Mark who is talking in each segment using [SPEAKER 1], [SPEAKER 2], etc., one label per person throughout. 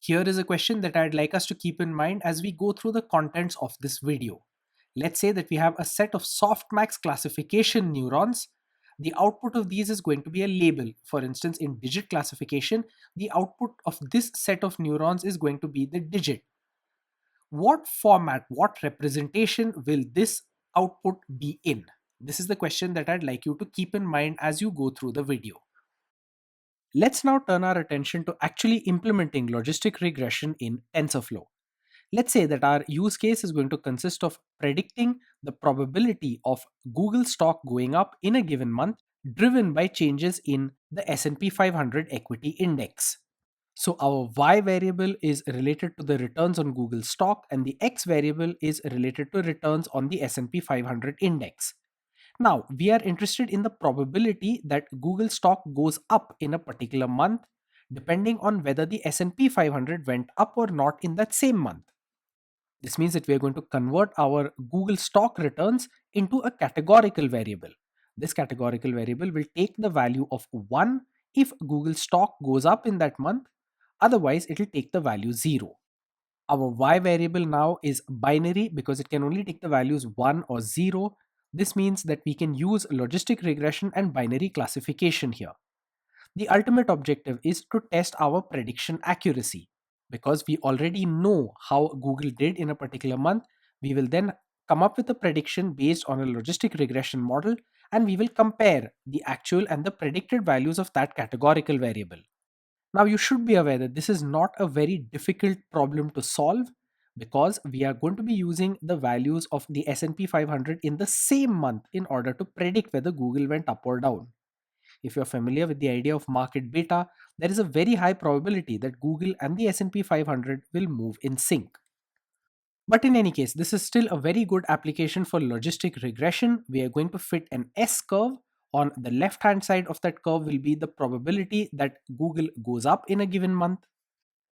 [SPEAKER 1] Here is a question that I'd like us to keep in mind as we go through the contents of this video. Let's say that we have a set of softmax classification neurons. The output of these is going to be a label. For instance, in digit classification, the output of this set of neurons is going to be the digit. What format, what representation will this output be in? This is the question that I'd like you to keep in mind as you go through the video. Let's now turn our attention to actually implementing logistic regression in TensorFlow. Let's say that our use case is going to consist of predicting the probability of Google stock going up in a given month driven by changes in the S&P 500 equity index. So our y variable is related to the returns on Google stock and the x variable is related to returns on the S&P 500 index. Now, we are interested in the probability that Google stock goes up in a particular month depending on whether the S&P 500 went up or not in that same month. This means that we are going to convert our Google stock returns into a categorical variable. This categorical variable will take the value of 1 if Google stock goes up in that month. Otherwise, it will take the value 0. Our y variable now is binary because it can only take the values 1 or 0. This means that we can use logistic regression and binary classification here. The ultimate objective is to test our prediction accuracy. Because we already know how Google did in a particular month, we will then come up with a prediction based on a logistic regression model, and we will compare the actual and the predicted values of that categorical variable. Now, you should be aware that this is not a very difficult problem to solve because we are going to be using the values of the S&P 500 in the same month in order to predict whether Google went up or down. If you're familiar with the idea of market beta, there is a very high probability that Google and the S&P 500 will move in sync. But in any case, this is still a very good application for logistic regression. We are going to fit an S curve. On the left hand side of that curve will be the probability that Google goes up in a given month.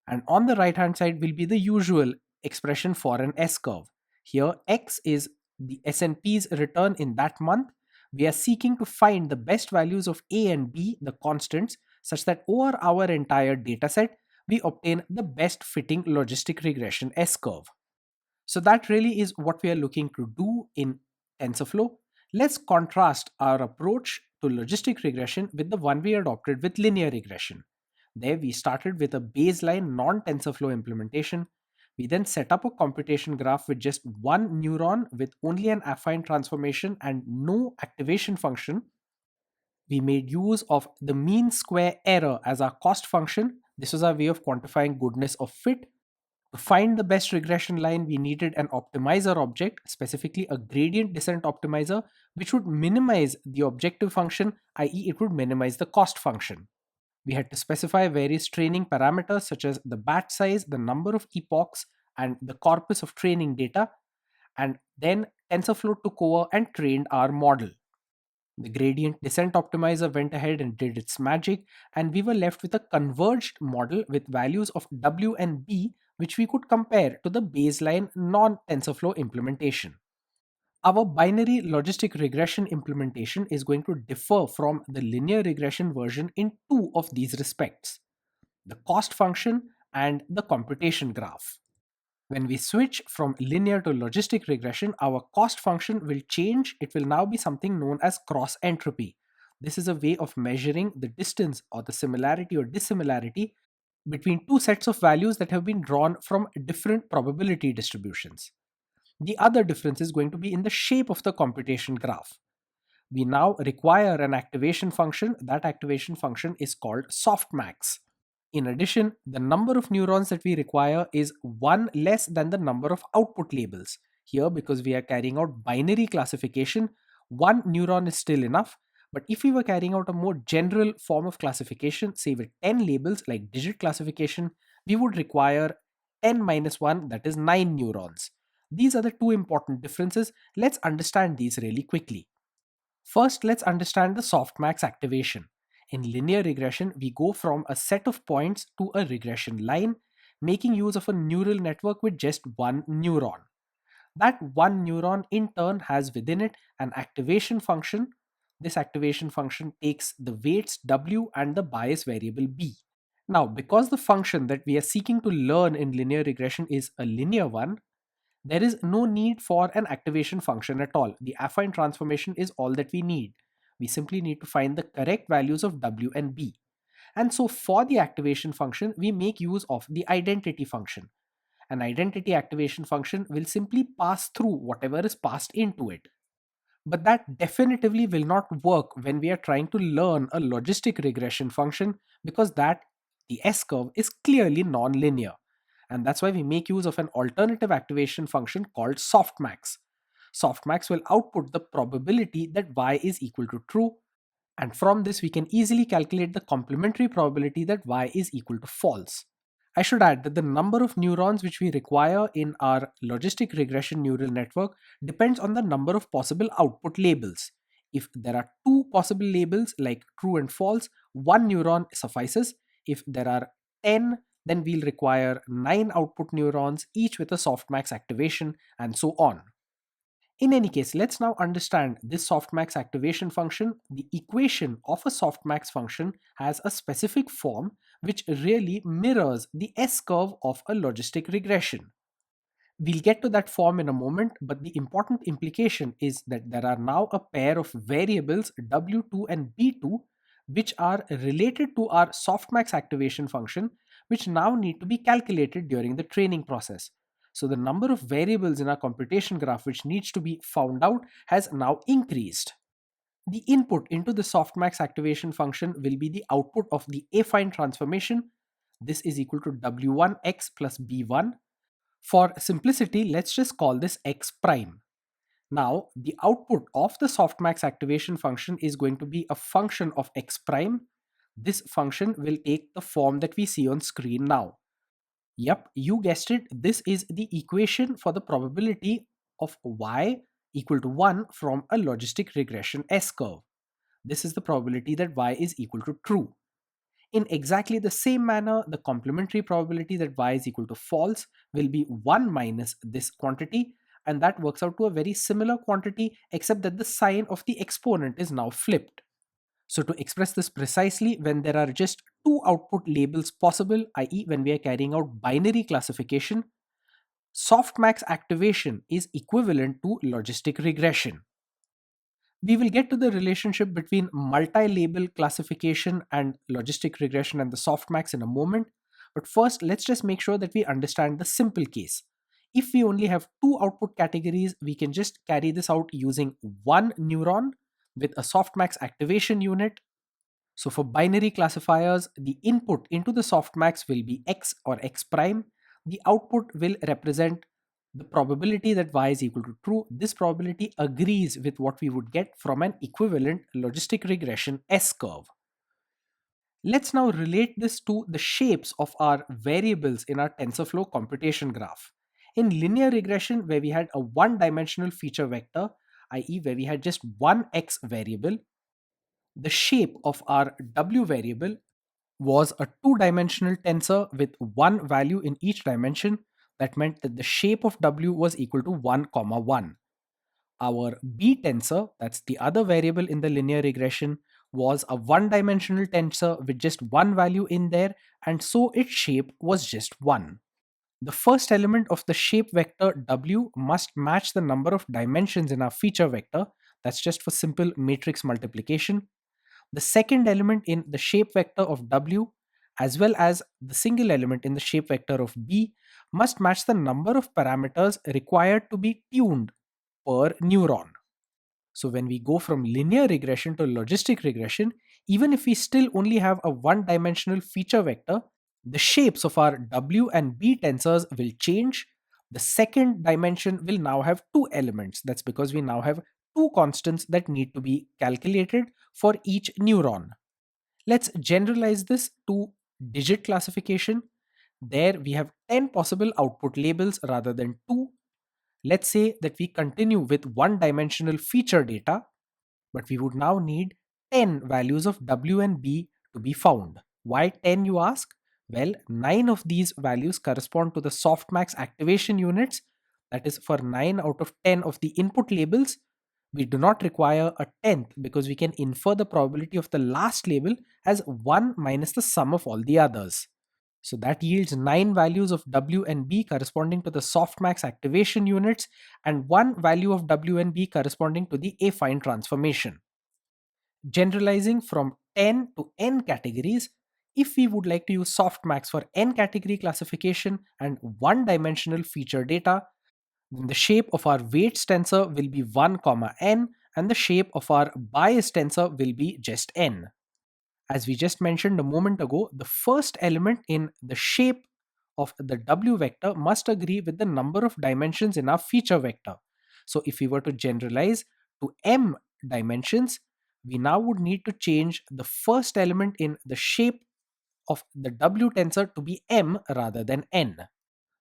[SPEAKER 1] And on the right hand side will be the usual expression for an S curve. Here X is the S&P's return in that month. We are seeking to find the best values of A and B, the constants, such that over our entire dataset, we obtain the best fitting logistic regression S curve. So that really is what we are looking to do in TensorFlow. Let's contrast our approach to logistic regression with the one we adopted with linear regression. There we started with a baseline non-TensorFlow implementation. We then set up a computation graph with just one neuron with only an affine transformation and no activation function. We made use of the mean square error as our cost function. This was our way of quantifying goodness of fit. To find the best regression line, we needed an optimizer object, specifically a gradient descent optimizer, which would minimize the objective function, i.e., it would minimize the cost function. We had to specify various training parameters such as the batch size, the number of epochs, and the corpus of training data. And then TensorFlow took over and trained our model. The gradient descent optimizer went ahead and did its magic, and we were left with a converged model with values of W and B, which we could compare to the baseline non-TensorFlow implementation. Our binary logistic regression implementation is going to differ from the linear regression version in two of these respects: the cost function and the computation graph. When we switch from linear to logistic regression, our cost function will change. It will now be something known as cross entropy. This is a way of measuring the distance or the similarity or dissimilarity between two sets of values that have been drawn from different probability distributions. The other difference is going to be in the shape of the computation graph. We now require an activation function. That activation function is called softmax. In addition, the number of neurons that we require is one less than the number of output labels. Here, because we are carrying out binary classification, one neuron is still enough. But if we were carrying out a more general form of classification, say with 10 labels like digit classification, we would require 10 minus 1, that is 9 neurons. These are the two important differences. Let's understand these really quickly. First, let's understand the softmax activation. In linear regression, we go from a set of points to a regression line, making use of a neural network with just one neuron. That one neuron in turn has within it an activation function. This activation function takes the weights W and the bias variable B. Now, because the function that we are seeking to learn in linear regression is a linear one, there is no need for an activation function at all. The affine transformation is all that we need. We simply need to find the correct values of w and b. And so for the activation function, we make use of the identity function. An identity activation function will simply pass through whatever is passed into it. But that definitively will not work when we are trying to learn a logistic regression function, because the S curve is clearly non-linear. And that's why we make use of an alternative activation function called softmax. Softmax will output the probability that y is equal to true, and from this we can easily calculate the complementary probability that y is equal to false. I should add that the number of neurons which we require in our logistic regression neural network depends on the number of possible output labels. If there are two possible labels like true and false, one neuron suffices. If there are 10, then we'll require 9 output neurons, each with a softmax activation, and so on. In any case, let's now understand this softmax activation function. The equation of a softmax function has a specific form which really mirrors the S curve of a logistic regression. We'll get to that form in a moment, but the important implication is that there are now a pair of variables w2 and b2 which are related to our softmax activation function, which now need to be calculated during the training process. So the number of variables in our computation graph which needs to be found out has now increased. The input into the softmax activation function will be the output of the affine transformation. This is equal to w1x plus b1. For simplicity, let's just call this x prime. Now, the output of the softmax activation function is going to be a function of x prime. This function will take the form that we see on screen now. Yep, you guessed it. This is the equation for the probability of y equal to 1 from a logistic regression S curve. This is the probability that y is equal to true. In exactly the same manner, the complementary probability that y is equal to false will be 1 minus this quantity, and that works out to a very similar quantity, except that the sign of the exponent is now flipped. So to express this precisely, when there are just two output labels possible, i.e. when we are carrying out binary classification, softmax activation is equivalent to logistic regression. We will get to the relationship between multi-label classification and logistic regression and the softmax in a moment. But first, let's just make sure that we understand the simple case. If we only have two output categories, we can just carry this out using one neuron with a softmax activation unit. So for binary classifiers, the input into the softmax will be x or x prime. The output will represent the probability that y is equal to true. This probability agrees with what we would get from an equivalent logistic regression S curve. Let's now relate this to the shapes of our variables in our TensorFlow computation graph. In linear regression, where we had a one-dimensional feature vector, i.e. where we had just one x variable, the shape of our w variable was a two-dimensional tensor with one value in each dimension. That meant that the shape of w was equal to 1, comma 1. Our b tensor, that's the other variable in the linear regression, was a one-dimensional tensor with just one value in there, and so its shape was just 1. The first element of the shape vector w must match the number of dimensions in our feature vector. That's just for simple matrix multiplication. The second element in the shape vector of w, as well as the single element in the shape vector of b, must match the number of parameters required to be tuned per neuron. So when we go from linear regression to logistic regression, even if we still only have a one-dimensional feature vector, the shapes of our w and b tensors will change. The second dimension will now have two elements. That's because we now have two constants that need to be calculated for each neuron. Let's generalize this to digit classification. There we have 10 possible output labels rather than 2. Let's say that we continue with one-dimensional feature data, but we would now need 10 values of w and b to be found. Why 10, you ask? Well, 9 of these values correspond to the softmax activation units. That is, for 9 out of 10 of the input labels, We do not require a tenth because we can infer the probability of the last label as 1 minus the sum of all the others. So that yields 9 values of W and B corresponding to the softmax activation units and 1 value of W and B corresponding to the affine transformation. Generalizing from 10 to n categories, if we would like to use softmax for n category classification and one dimensional feature data, then the shape of our weights tensor will be 1 comma n and the shape of our bias tensor will be just n. As we just mentioned a moment ago, the first element in the shape of the W vector must agree with the number of dimensions in our feature vector. So if we were to generalize to m dimensions, we now would need to change the first element in the shape of the W tensor to be m rather than n.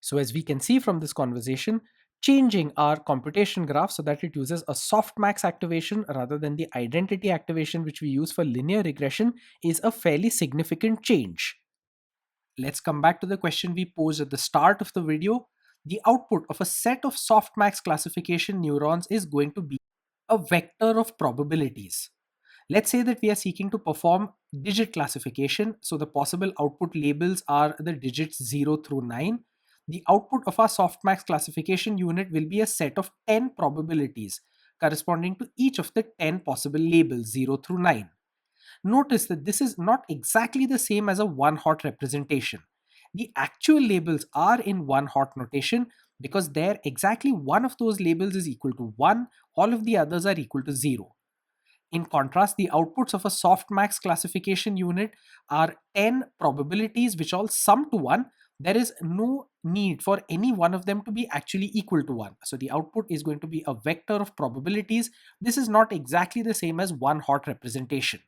[SPEAKER 1] So as we can see from this conversation, changing our computation graph so that it uses a softmax activation rather than the identity activation which we use for linear regression is a fairly significant change. Let's come back to the question we posed at the start of the video. The output of a set of softmax classification neurons is going to be a vector of probabilities. Let's say that we are seeking to perform digit classification. So the possible output labels are the digits 0 through 9. The output of our softmax classification unit will be a set of 10 probabilities corresponding to each of the 10 possible labels 0 through 9. Notice that this is not exactly the same as a one hot representation. The actual labels are in one hot notation because there exactly one of those labels is equal to 1, all of the others are equal to 0. In contrast, the outputs of a softmax classification unit are 10 probabilities which all sum to 1. There is no need for any one of them to be actually equal to 1. So the output is going to be a vector of probabilities. This is not exactly the same as one hot representation.